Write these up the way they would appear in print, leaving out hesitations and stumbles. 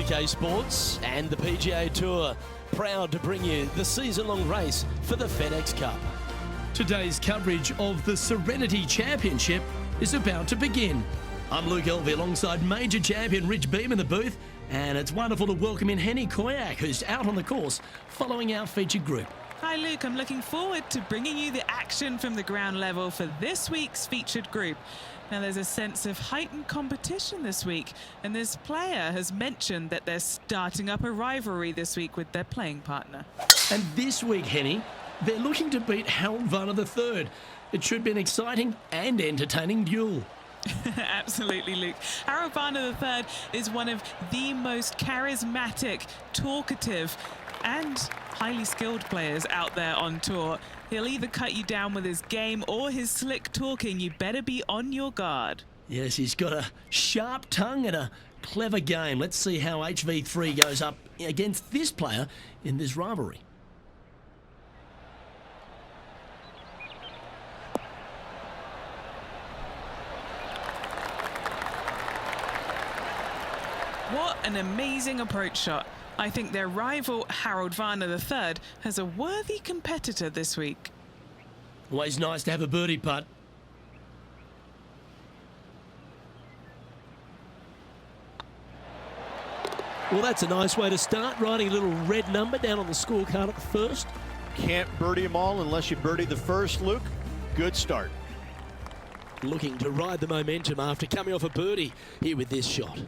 Pga Sports and the PGA Tour, proud to bring you the season-long race for the FedEx Cup. Today's coverage of the Serenity Championship is about to begin. I'm Luke Elvey alongside major champion Rich Beam in the booth, and it's wonderful to welcome in Henny Koyak, who's out on the course following our featured group. Hi Luke, I'm looking forward to bringing you the action from the ground level for this week's featured group. Now there's a sense of heightened competition this week, and this player has mentioned that they're starting up a rivalry this week with their playing partner. And this week, Henny, they're looking to beat Harold Varner III. It should be an exciting and entertaining duel. Absolutely, Luke. Harold Varner III is one of the most charismatic, talkative and highly skilled players out there on tour. He'll either cut you down with his game or his slick talking. You better be on your guard. Yes, he's got a sharp tongue and a clever game. Let's see how HV3 goes up against this player in this rivalry. What an amazing approach shot. I think their rival, Harold Varner III, has a worthy competitor this week. Always nice to have a birdie putt. Well, that's a nice way to start, writing a little red number down on the scorecard at the first. Can't birdie them all unless you birdie the first, Luke. Good start. Looking to ride the momentum after coming off a birdie here with this shot.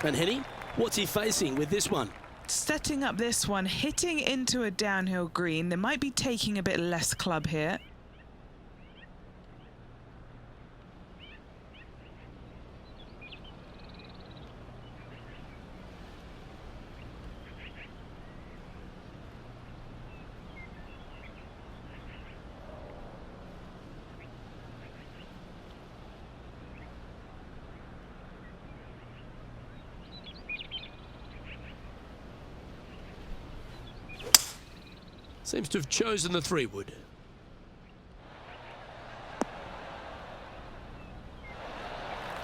And Henny, what's he facing with this one? Setting up this one, hitting into a downhill green. They might be taking a bit less club here. Seems to have chosen the 3-wood.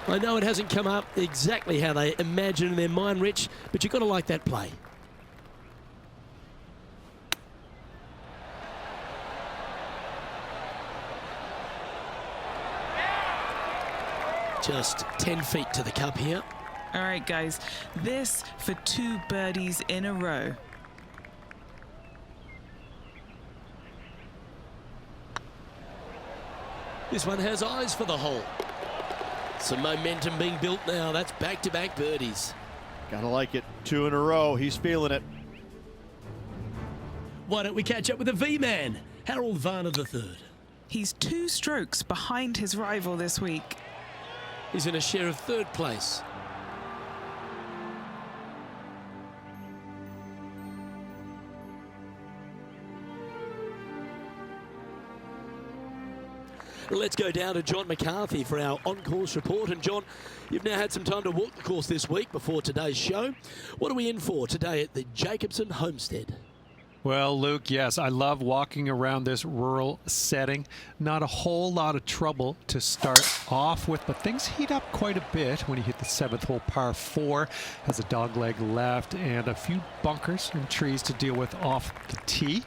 I know it hasn't come up exactly how they imagined in their mind, Rich, but you've got to like that play. Just 10 feet to the cup here. All right, guys, this for 2 birdies in a row. This one has eyes for the hole. Some momentum being built now. That's back-to-back birdies. Gotta like it. 2 in a row. He's feeling it. Why don't we catch up with the V-man, Harold Varner III. He's 2 strokes behind his rival this week. He's in a share of 3rd place. Let's go down to John McCarthy for our on-course report. And John, you've now had some time to walk the course this week before today's show. What are we in for today at the Jacobson Homestead? Well, Luke, yes, I love walking around this rural setting. Not a whole lot of trouble to start off with, but things heat up quite a bit when you hit the 7th hole, par 4. Has a dogleg left and a few bunkers and trees to deal with off the tee.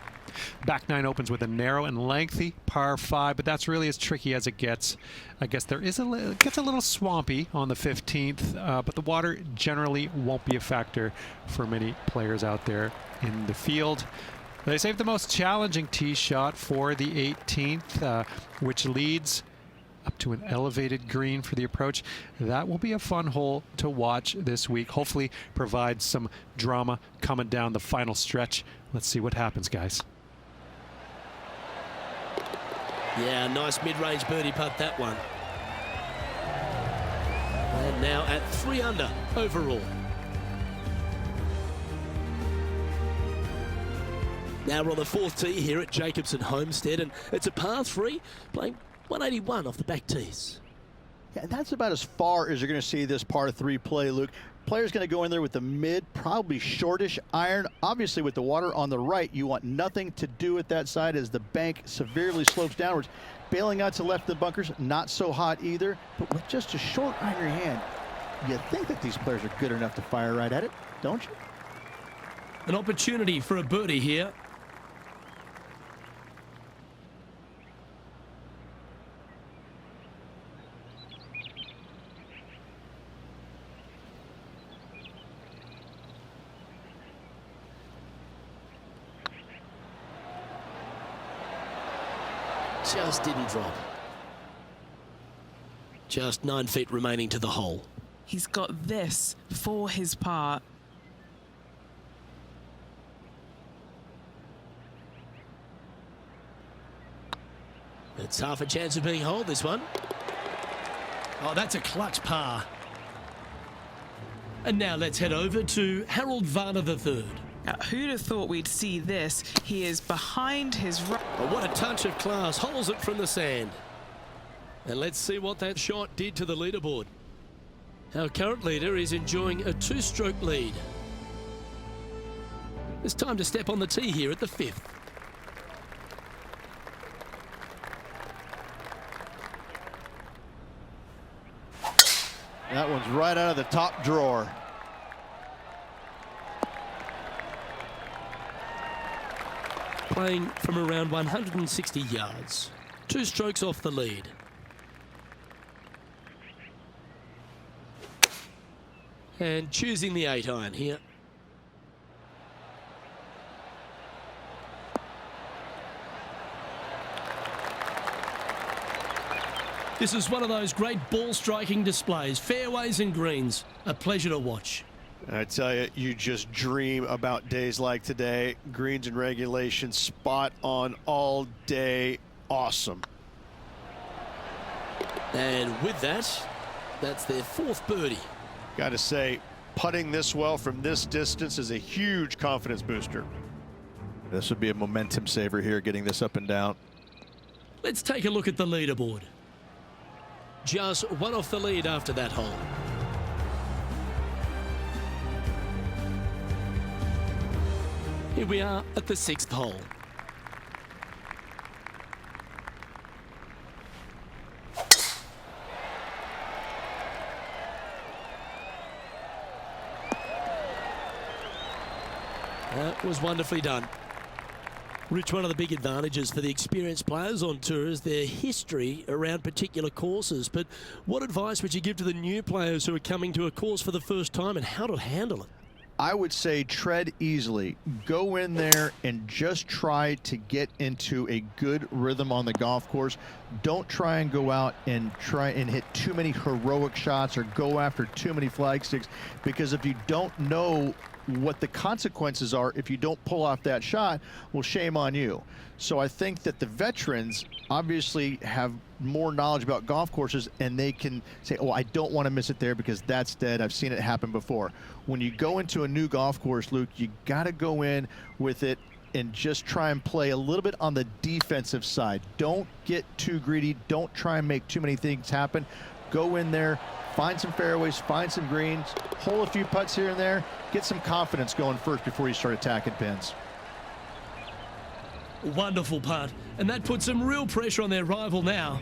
Back 9 opens with a narrow and lengthy par 5, but that's really as tricky as it gets. I guess there is it gets a little swampy on the 15th, but the water generally won't be a factor for many players out there in the field. They saved the most challenging tee shot for the 18th, which leads up to an elevated green for the approach. That will be a fun hole to watch this week. Hopefully provides some drama coming down the final stretch. Let's see what happens, guys. Yeah, nice mid-range birdie putt, that one. And now at 3 under overall. Now we're on the 4th tee here at Jacobson Homestead, and it's a par 3, playing 181 off the back tees. Yeah, that's about as far as you're going to see this par 3 play, Luke. Player's going to go in there with the mid, probably shortish iron. Obviously, with the water on the right, you want nothing to do with that side as the bank severely slopes downwards. Bailing out to left of the bunkers, not so hot either. But with just a short iron in your hand, you think that these players are good enough to fire right at it, don't you? An opportunity for a birdie here. Just didn't drop. Just 9 feet remaining to the hole. He's got this for his par. It's half a chance of being holed, this one. Oh, that's a clutch par. And now let's head over to Harold Varner III. Now, who'd have thought we'd see this? He is behind his right. Oh, what a touch of class. Holds it from the sand. And let's see what that shot did to the leaderboard. Our current leader is enjoying a 2-stroke lead. It's time to step on the tee here at the 5th. That one's right out of the top drawer. Playing from around 160 yards. 2 strokes off the lead. And choosing the 8-iron here. This is one of those great ball striking displays. Fairways and greens. A pleasure to watch. I tell you, you just dream about days like today. Greens and regulation, spot on all day. Awesome. And with that, that's their 4th birdie. Got to say, putting this well from this distance is a huge confidence booster. This would be a momentum saver here, getting this up and down. Let's take a look at the leaderboard. Just 1 off the lead after that hole. Here we are at the 6th hole. That was wonderfully done. Rich, one of the big advantages for the experienced players on tour is their history around particular courses. But what advice would you give to the new players who are coming to a course for the first time and how to handle it? I would say tread easily. Go in there and just try to get into a good rhythm on the golf course. Don't try and go out and try and hit too many heroic shots or go after too many flag sticks, because if you don't know what the consequences are if you don't pull off that shot, well, shame on you. So I think that the veterans obviously have more knowledge about golf courses, and they can say, oh, I don't want to miss it there because that's dead. I've seen it happen before. When you go into a new golf course, Luke, you got to go in with it and just try and play a little bit on the defensive side. Don't get too greedy. Don't try and make too many things happen. Go in there, find some fairways, find some greens, hole a few putts here and there, get some confidence going first before you start attacking pins. Wonderful putt, and that puts some real pressure on their rival now.